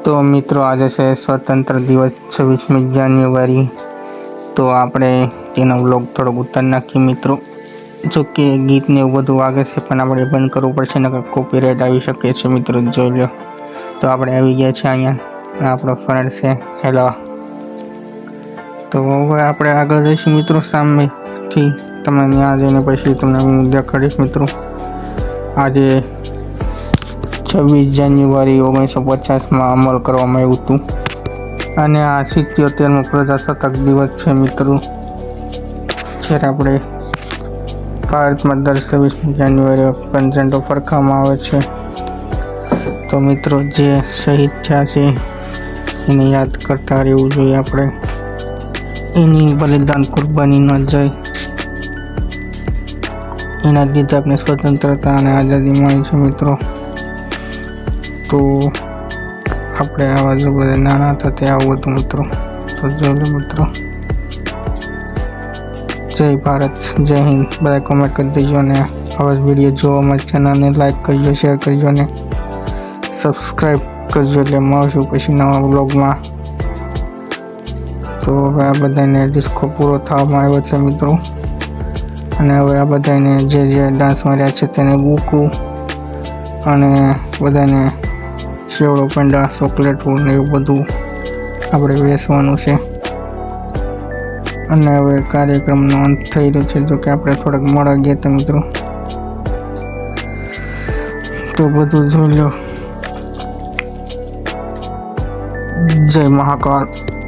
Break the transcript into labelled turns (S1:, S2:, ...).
S1: તો મિત્રો આજે છે સ્વતંત્ર દિવસ 26મી જાન્યુઆરી। તો આપણે તેનો વ્લોગ થોડોક ઉતારી નાખીએ મિત્રો। જો કે ગીતને એવું બધું વાગે છે પણ આપણે બંધ કરવું પડશે નકર કોપીરાઇટ આવી શકે છે મિત્રો, જોઈ લો। તો આપણે આવી ગયા છે અહીંયા, આપણો ફ્રેન્ડ છે હેલો। તો હવે આપણે આગળ જઈશું મિત્રો, સામેથી તમે ત્યાં જઈને પછી તમને હું દેખાડીશ મિત્રો। આજે 26 જાન્યુઆરી 1950માં અમલ કરવામાં આવ્યું હતું અને આ 77મો પ્રજાસત્તાક દિવસ છે મિત્રો, જ્યારે આપણે ભારતમાં દર 26મી જાન્યુઆરી ગણતંત્ર ફરકાવવામાં આવે છે। તો મિત્રો જે શહીદ થયા છે એને યાદ કરતા રહેવું જોઈએ આપણે, એની બલિદાન કુરબાની ન જાય, એના લીધે આપણે સ્વતંત્રતા અને આઝાદી મળી છે મિત્રો। તો આપણે આવા જો બધા નાના હતા તે આવું હતું મિત્રો। તો જોઈ લો મિત્રો, જય ભારત, જય હિન્દ। બધા કોમેન્ટ કરી દેજો અને આવા જ વિડીયો જોવા માટે ચેનલને લાઈક કરજો, શેર કરજો અને સબસ્ક્રાઈબ કરજો, એટલે મળશું પછી નવા વ્લોગમાં। તો હવે આ બધાને ડિસ્કો પૂરો થવામાં આવ્યો છે મિત્રો, અને હવે આ બધાને જે ડાન્સ માર્યા છે તેને બુકું અને બધાને સેવડો, પેંડા, ચોકલેટ ને એવું બધું આપણે વેચવાનું છે। અને હવે કાર્યક્રમનો અંત થઈ રહ્યો છે, જો કે આપણે થોડાક મોડા ગયા હતા મિત્રો। તો બધું જોઈ લો, જય મહાકાલ।